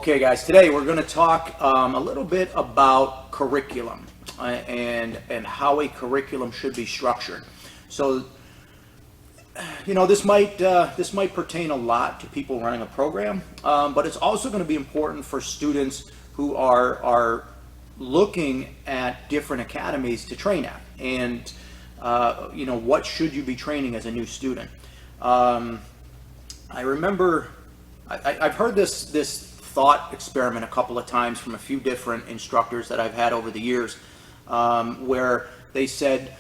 Okay, guys, today we're going to talk a little bit about curriculum and how a curriculum should be structured. So, this might pertain a lot to people running a program, but it's also going to be important for students who are looking at different academies to train at, and what should you be training as a new student. I remember I've heard this thought experiment a couple of times from a few different instructors that I've had over the years, where they said,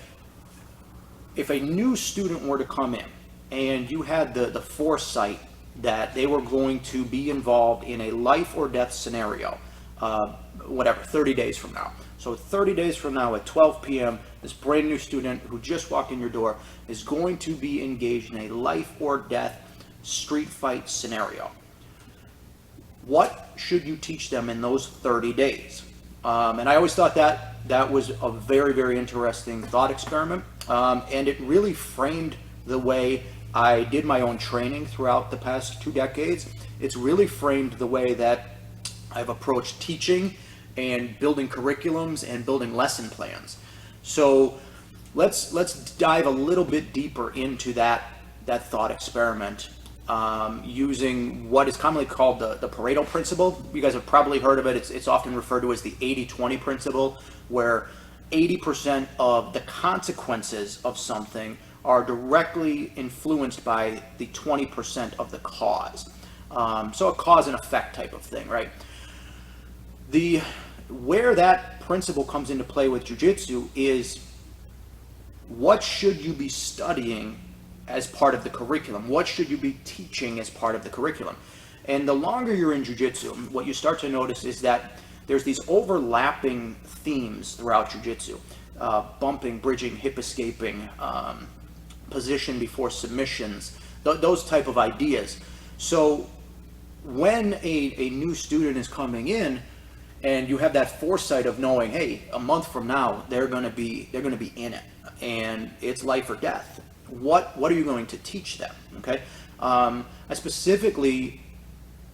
if a new student were to come in and you had the foresight that they were going to be involved in a life or death scenario, 30 days from now. So 30 days from now at 12 p.m., this brand new student who just walked in your door is going to be engaged in a life or death street fight scenario. What should you teach them in those 30 days? And I always thought that was a very, very interesting thought experiment. And it really framed the way I did my own training throughout the past 2 decades. It's really framed the way that I've approached teaching and building curriculums and building lesson plans. So let's dive a little bit deeper into that thought experiment, using what is commonly called the Pareto principle. You guys have probably heard of it. It's often referred to as the 80-20 principle, where 80% of the consequences of something are directly influenced by the 20% of the cause. So a cause and effect type of thing, right? Where that principle comes into play with jiu-jitsu is, what should you be studying as part of the curriculum? What should you be teaching as part of the curriculum? And the longer you're in jiu-jitsu, what you start to notice is that there's these overlapping themes throughout jiu-jitsu. Bumping, bridging, hip escaping, position before submissions, those type of ideas. So when a new student is coming in and you have that foresight of knowing, hey, a month from now they're going to be in it and it's life or death, what are you going to teach them? Okay, I specifically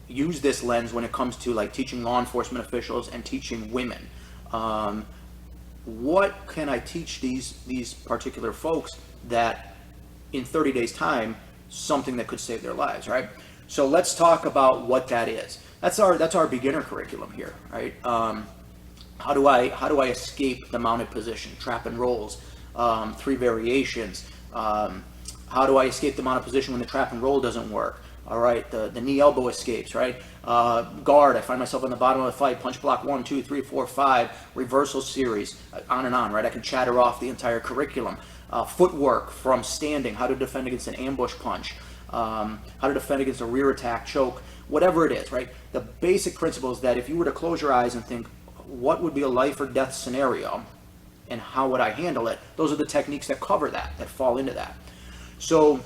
use this lens when it comes to like teaching law enforcement officials and teaching women. What can I teach these particular folks that in 30 days time, something that could save their lives, right? So let's talk about what that is. That's our beginner curriculum here, right? How do I escape the mounted position, trap and rolls, 3 variations? How do I escape the mounted position when the trap and roll doesn't work? All right, the knee elbow escapes, right? Guard, I find myself on the bottom of the fight, punch block 1, 2, 3, 4, 5, reversal series, on and on, right? I can chatter off the entire curriculum. Footwork from standing, how to defend against an ambush punch, how to defend against a rear attack, choke, whatever it is, right? The basic principle is that if you were to close your eyes and think, what would be a life or death scenario and how would I handle it? Those are the techniques that cover that fall into that. So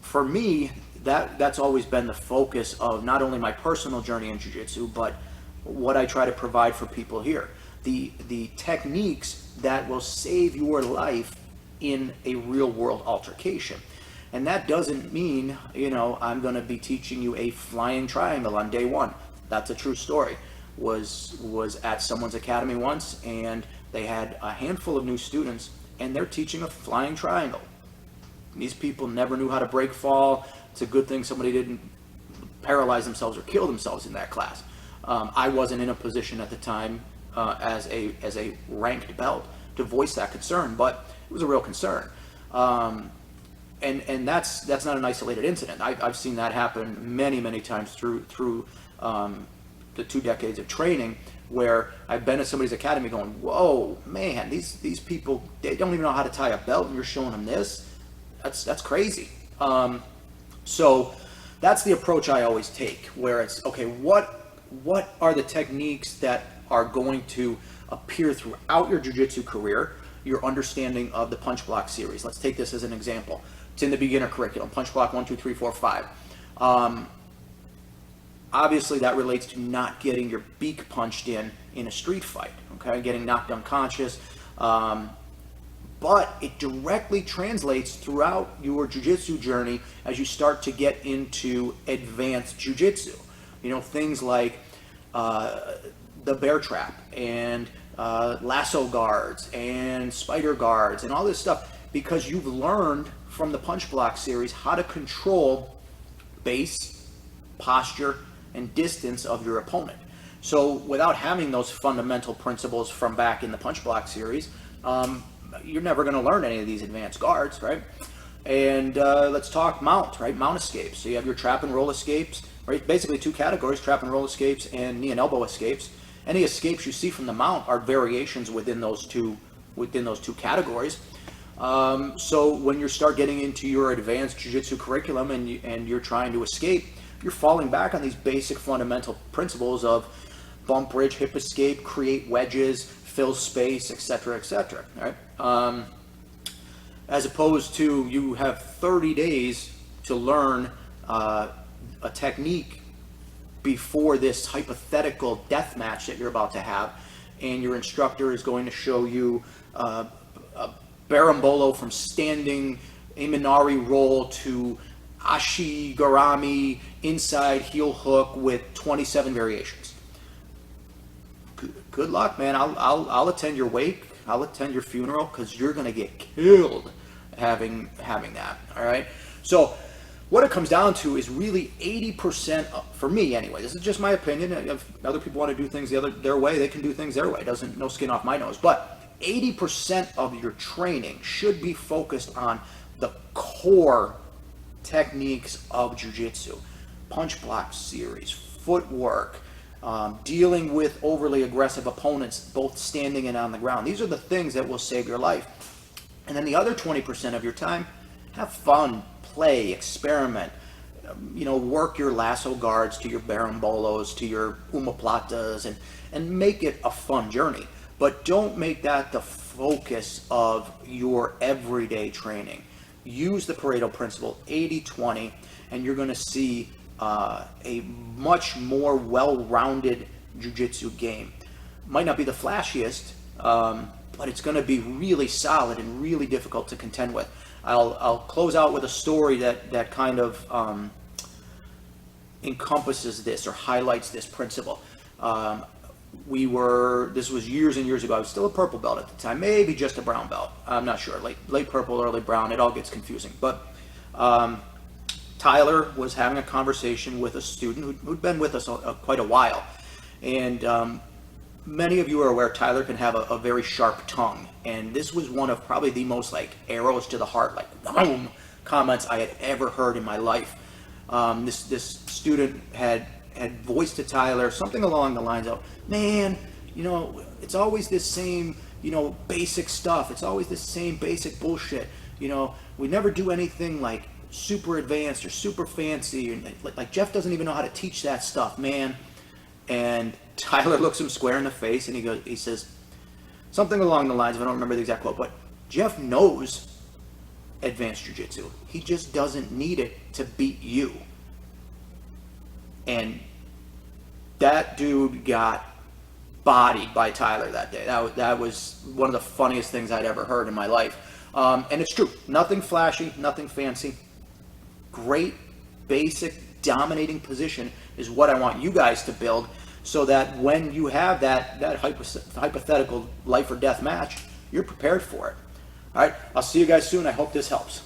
for me, that's always been the focus of not only my personal journey in jiu-jitsu, but what I try to provide for people here. The techniques that will save your life in a real world altercation. And that doesn't mean, I'm going to be teaching you a flying triangle on day one. That's a true story. Was at someone's academy once, and they had a handful of new students, and they're teaching a flying triangle. These people never knew how to break fall. It's a good thing somebody didn't paralyze themselves or kill themselves in that class. I wasn't in a position at the time as a ranked belt to voice that concern, but it was a real concern. And that's not an isolated incident. I've seen that happen many, many times through the 2 decades of training, where I've been at somebody's academy going, whoa, man, these people, they don't even know how to tie a belt and you're showing them this? That's crazy. So that's the approach I always take, where it's, okay, what are the techniques that are going to appear throughout your jiu-jitsu career, your understanding of the punch block series. Let's take this as an example. It's in the beginner curriculum, punch block 1, 2, 3, 4, 5. Obviously that relates to not getting your beak punched in a street fight, okay, getting knocked unconscious. But it directly translates throughout your jiu-jitsu journey as you start to get into advanced jiu-jitsu. Things like the bear trap and lasso guards and spider guards and all this stuff, because you've learned from the punch block series how to control base, posture, and distance of your opponent. So without having those fundamental principles from back in the punch block series, you're never going to learn any of these advanced guards, right? And let's talk mount, right? Mount escapes. So you have your trap and roll escapes, right? Basically two categories: trap and roll escapes and knee and elbow escapes. Any escapes you see from the mount are variations within those two categories. So when you start getting into your advanced jiu-jitsu curriculum and you're trying to escape, you're falling back on these basic fundamental principles of bump bridge, hip escape, create wedges, fill space, etc., etc. Right? As opposed to you have 30 days to learn a technique before this hypothetical death match that you're about to have, and your instructor is going to show you a berimbolo from standing Imanari roll to Ashigarami inside heel hook with 27 variations. Good luck, man. I'll attend your wake. I'll attend your funeral, because you're going to get killed having that. All right. So what it comes down to is really 80%, for me anyway. This is just my opinion. If other people want to do things their way, they can do things their way. No skin off my nose. But 80% of your training should be focused on the core techniques of jiu-jitsu: punch block series, footwork, dealing with overly aggressive opponents, both standing and on the ground. These are the things that will save your life. And then the other 20% of your time, have fun, play, experiment. Work your lasso guards to your berimbolos, to your omoplatas, and make it a fun journey. But don't make that the focus of your everyday training. Use the Pareto principle, 80-20, and you're going to see a much more well-rounded jiu-jitsu game. Might not be the flashiest, but it's going to be really solid and really difficult to contend with. I'll close out with a story that kind of encompasses this or highlights this principle. This was years and years ago. I was still a purple belt at the time, maybe just a brown belt. I'm not sure. Late purple, early brown. It all gets confusing. But Tyler was having a conversation with a student who'd been with us quite a while. And many of you are aware Tyler can have a very sharp tongue. And this was one of probably the most arrows to the heart, boom, comments I had ever heard in my life. This student had voiced to Tyler something along the lines of, man, it's always this same, basic stuff. It's always this same basic bullshit. We never do anything super advanced or super fancy. And Jeff doesn't even know how to teach that stuff, man. And Tyler looks him square in the face and he says something along the lines of, I don't remember the exact quote, but Jeff knows advanced jiu-jitsu. He just doesn't need it to beat you. And that dude got bodied by Tyler that day. That was one of the funniest things I'd ever heard in my life. And it's true. Nothing flashy, nothing fancy. Great, basic, dominating position is what I want you guys to build, so that when you have that hypothetical life or death match, you're prepared for it. All right, I'll see you guys soon. I hope this helps.